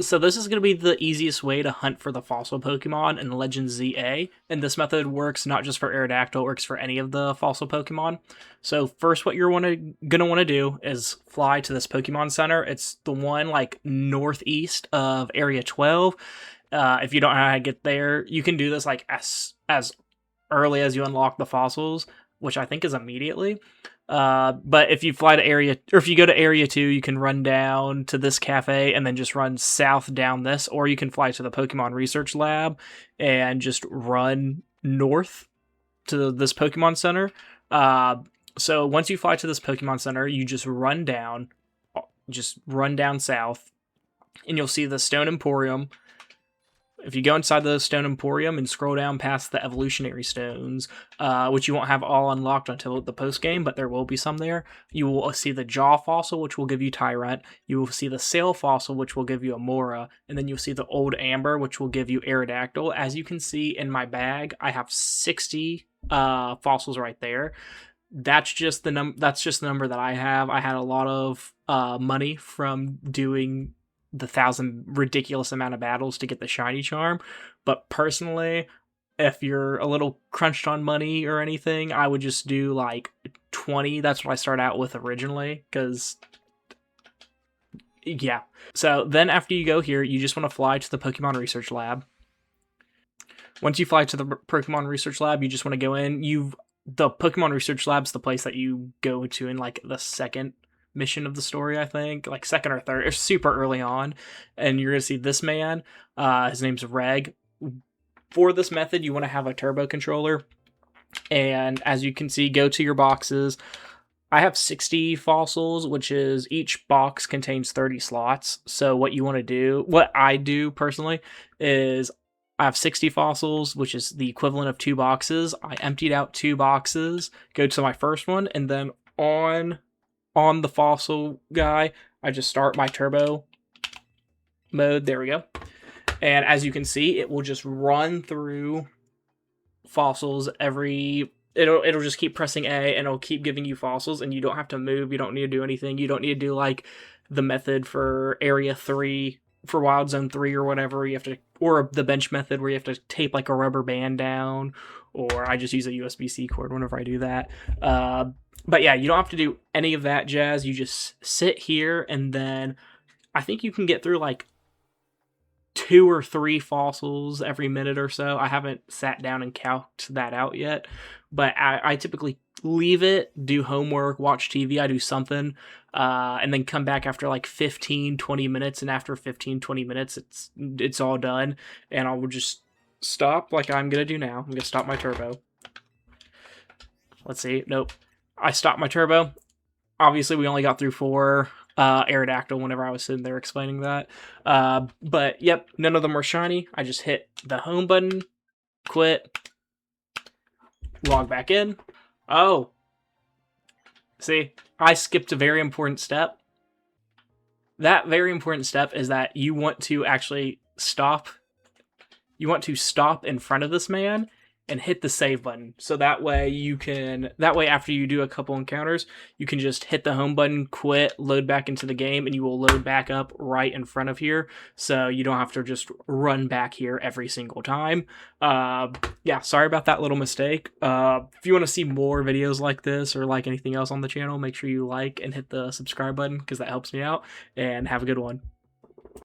So this is going to be the easiest way to hunt for the fossil Pokemon in Legend ZA, and this method works not just for Aerodactyl, it works for any of the fossil Pokemon. So first what you're gonna want to do is fly to this Pokemon Center. It's the one like northeast of Area 12. If you don't know how to get there, you can do this like as early as you unlock the fossils, which I think is immediately. But if you fly to area, or if you go to area 2, you can run down to this cafe and then just run south down this, or you can fly to the Pokemon Research Lab and just run north to this Pokemon Center. So once you fly to this Pokemon Center, you just run down south, and you'll see the Stone Emporium. If you go inside the Stone Emporium and scroll down past the evolutionary stones, which you won't have all unlocked until the post game, but there will be some there, you will see the Jaw fossil, which will give you Tyrant. You will see the Sail fossil, which will give you Amora, and then you'll see the Old Amber, which will give you Aerodactyl. As you can see in my bag, I have 60 fossils right there. That's just the number that I have. I had a lot of money from doing the 1,000 ridiculous amount of battles to get the shiny charm. But personally, if you're a little crunched on money or anything, I would just do like 20. That's what I start out with originally, because yeah. So then after you go here, you just want to fly to the Pokemon Research Lab. Once you fly to the Pokemon Research Lab, you just want to go in. The Pokemon Research Lab's the place that you go to in like the second mission of the story, I think, like second or third. It's super early on, and you're gonna see this man. His name's Reg. For this method, you want to have a turbo controller, and as you can see, go to your boxes. I have 60 fossils, which is each box contains 30 slots. So what I do personally, is I have 60 fossils, which is the equivalent of 2 boxes. I emptied out 2 boxes, go to my first one, and then on the fossil guy, I just start my turbo mode. There we go. And as you can see, it will just run through fossils it'll just keep pressing A, and it'll keep giving you fossils, and you don't have to move. You don't need to do anything. You don't need to do like the method for area 3 for Wild Zone 3 or whatever. Or the bench method where you have to tape like a rubber band down, or I just use a USB-C cord whenever I do that. But yeah, you don't have to do any of that jazz. You just sit here, and then I think you can get through like 2 or 3 fossils every minute or so. I haven't sat down and calced that out yet, but I typically leave it, do homework, watch TV, I do something, and then come back after like 15-20 minutes, and after 15-20 minutes, it's all done, and I will just stop like I'm going to do now. I'm going to stop my turbo. Let's see. Nope. I stopped my turbo. Obviously, we only got through 4 Aerodactyl whenever I was sitting there explaining that. But yep, none of them were shiny. I just hit the home button, quit, log back in. Oh, see, I skipped a very important step. That very important step is that you want to actually stop. You want to stop in front of this man and hit the save button. So that way after you do a couple encounters, you can just hit the home button, quit, load back into the game, and you will load back up right in front of here. So you don't have to just run back here every single time. Yeah, sorry about that little mistake. If you want to see more videos like this or like anything else on the channel, make sure you like and hit the subscribe button, because that helps me out, and have a good one.